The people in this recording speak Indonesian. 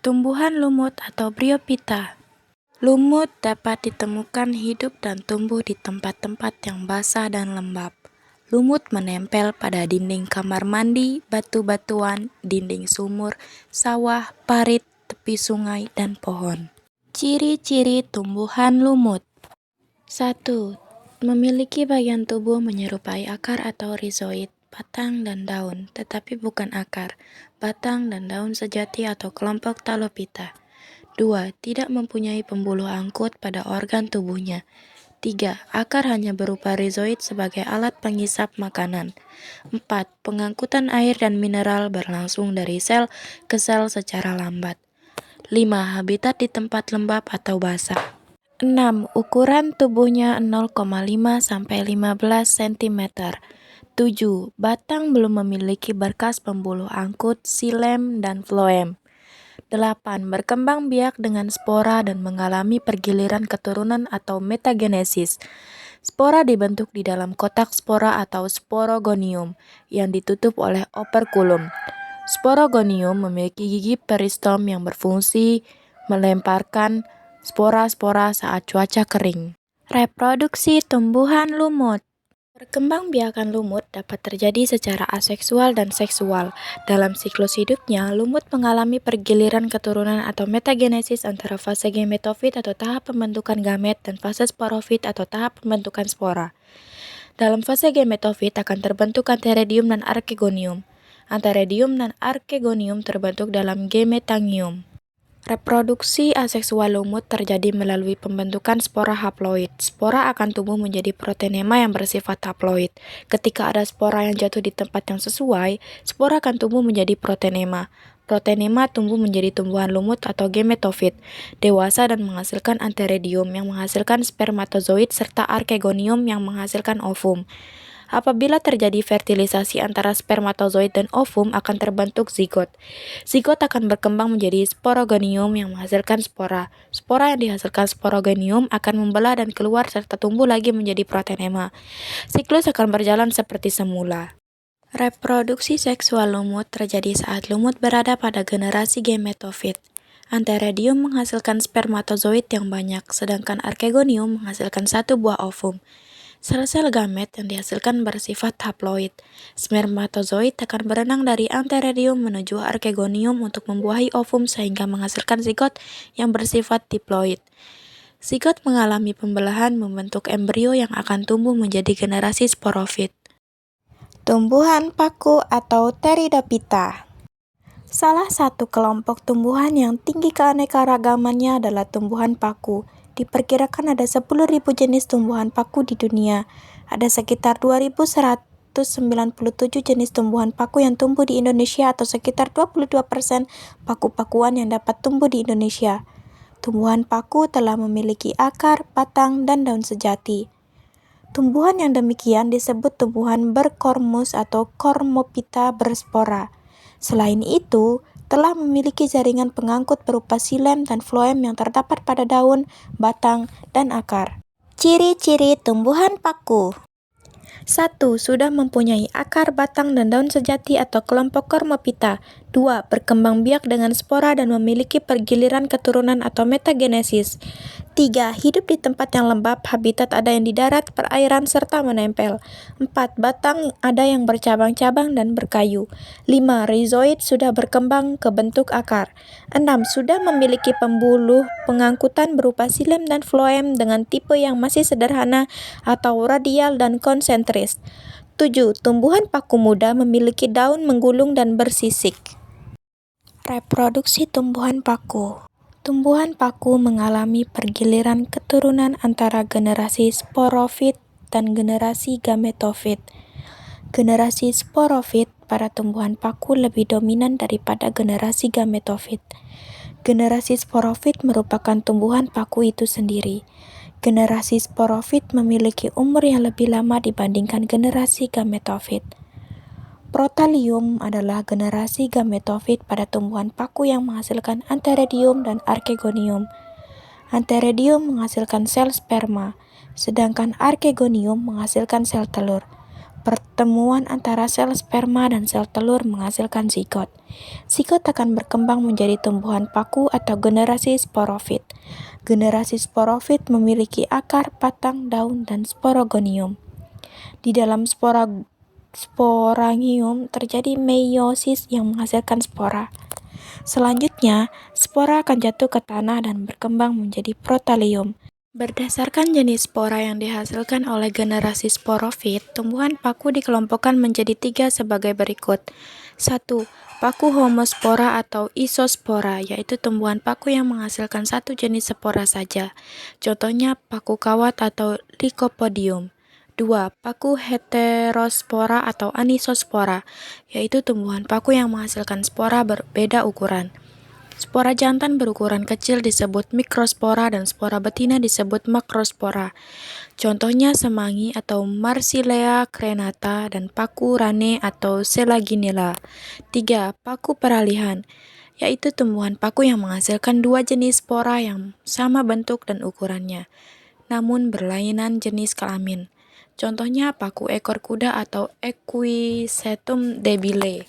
Tumbuhan lumut atau Bryophyta. Lumut dapat ditemukan hidup dan tumbuh di tempat-tempat yang basah dan lembab. Lumut menempel pada dinding kamar mandi, batu-batuan, dinding sumur, sawah, parit, tepi sungai, dan pohon. Ciri-ciri tumbuhan lumut. 1. Memiliki bagian tubuh menyerupai akar atau rizoid, batang dan daun, tetapi bukan akar, batang dan daun sejati atau kelompok Talophyta. 2. Tidak mempunyai pembuluh angkut pada organ tubuhnya. 3. Akar hanya berupa rizoid sebagai alat penghisap makanan. 4. Pengangkutan air dan mineral berlangsung dari sel ke sel secara lambat. 5. Habitat di tempat lembab atau basah. 6. Ukuran tubuhnya 0,5 sampai 15 cm. 7. Batang belum memiliki berkas pembuluh angkut, xilem, dan floem. 8. Berkembang biak dengan spora dan mengalami pergiliran keturunan atau metagenesis. Spora dibentuk di dalam kotak spora atau sporogonium yang ditutup oleh operkulum. Sporogonium memiliki gigi peristom yang berfungsi melemparkan spora-spora saat cuaca kering. Reproduksi tumbuhan lumut. Perkembangbiakan lumut dapat terjadi secara aseksual dan seksual. Dalam siklus hidupnya, lumut mengalami pergiliran keturunan atau metagenesis antara fase gametofit atau tahap pembentukan gamet dan fase sporofit atau tahap pembentukan spora. Dalam fase gametofit akan terbentuk antheridium dan archegonium. Antheridium dan archegonium terbentuk dalam gametangium. Reproduksi aseksual lumut terjadi melalui pembentukan spora haploid. Spora akan tumbuh menjadi protonema yang bersifat haploid. Ketika ada spora yang jatuh di tempat yang sesuai, spora akan tumbuh menjadi protonema. Protonema tumbuh menjadi tumbuhan lumut atau gametofit, dewasa dan menghasilkan antheridium yang menghasilkan spermatozoid serta archegonium yang menghasilkan ovum. Apabila terjadi fertilisasi antara spermatozoid dan ovum akan terbentuk zigot. Zigot akan berkembang menjadi sporogonium yang menghasilkan spora. Spora yang dihasilkan sporogonium akan membelah dan keluar serta tumbuh lagi menjadi protonema. Siklus akan berjalan seperti semula. Reproduksi seksual lumut terjadi saat lumut berada pada generasi gametofit. Antheridium menghasilkan spermatozoid yang banyak, sedangkan archegonium menghasilkan satu buah ovum. Sel-sel gamet yang dihasilkan bersifat haploid. Spermatozoid akan berenang dari antheridium menuju archegonium untuk membuahi ovum sehingga menghasilkan zigot yang bersifat diploid. Zigot mengalami pembelahan membentuk embrio yang akan tumbuh menjadi generasi sporofit. Tumbuhan paku atau Pteridophyta. Salah satu kelompok tumbuhan yang tinggi keanekaragamannya adalah tumbuhan paku. Diperkirakan ada 10.000 jenis tumbuhan paku di dunia. Ada sekitar 2.197 jenis tumbuhan paku yang tumbuh di Indonesia atau sekitar 22% paku-pakuan yang dapat tumbuh di Indonesia. Tumbuhan paku telah memiliki akar, batang, dan daun sejati. Tumbuhan yang demikian disebut tumbuhan berkormus atau Cormophyta berspora. Selain itu, telah memiliki jaringan pengangkut berupa xilem dan floem yang terdapat pada daun, batang, dan akar. Ciri-ciri tumbuhan paku. 1. Sudah mempunyai akar, batang, dan daun sejati atau kelompok Cormophyta. 2. Berkembang biak dengan spora dan memiliki pergiliran keturunan atau metagenesis. 3. Hidup di tempat yang lembab, habitat ada yang di darat, perairan, serta menempel. 4. Batang ada yang bercabang-cabang dan berkayu. 5. Rizoid sudah berkembang ke bentuk akar. 6. Sudah memiliki pembuluh pengangkutan berupa xilem dan floem dengan tipe yang masih sederhana atau radial dan konsentris. 7. Tumbuhan paku muda memiliki daun menggulung dan bersisik. Reproduksi tumbuhan paku. Tumbuhan paku mengalami pergiliran keturunan antara generasi sporofit dan generasi gametofit. Generasi sporofit pada tumbuhan paku lebih dominan daripada generasi gametofit. Generasi sporofit merupakan tumbuhan paku itu sendiri. Generasi sporofit memiliki umur yang lebih lama dibandingkan generasi gametofit. Protalium adalah generasi gametofit pada tumbuhan paku yang menghasilkan antheridium dan archegonium. Antheridium menghasilkan sel sperma, sedangkan archegonium menghasilkan sel telur. pertemuan antara sel sperma dan sel telur menghasilkan zigot. Zigot akan berkembang menjadi tumbuhan paku atau generasi sporofit. Generasi sporofit memiliki akar, batang, daun, dan sporogonium. Di dalam sporangium terjadi meiosis yang menghasilkan spora. Selanjutnya, spora akan jatuh ke tanah dan berkembang menjadi protalium. Berdasarkan jenis spora yang dihasilkan oleh generasi sporofit, tumbuhan paku dikelompokkan menjadi 3 sebagai berikut. 1. Paku homospora atau isospora, yaitu tumbuhan paku yang menghasilkan satu jenis spora saja. Contohnya paku kawat atau Lycopodium. 2. Paku heterospora atau anisospora, yaitu tumbuhan paku yang menghasilkan spora berbeda ukuran. Spora jantan berukuran kecil disebut mikrospora dan spora betina disebut makrospora. Contohnya semanggi atau Marsilea crenata dan paku rane atau Selaginella. 3. Paku peralihan, yaitu tumbuhan paku yang menghasilkan dua jenis spora yang sama bentuk dan ukurannya, namun berlainan jenis kelamin. Contohnya paku ekor kuda atau Equisetum debile.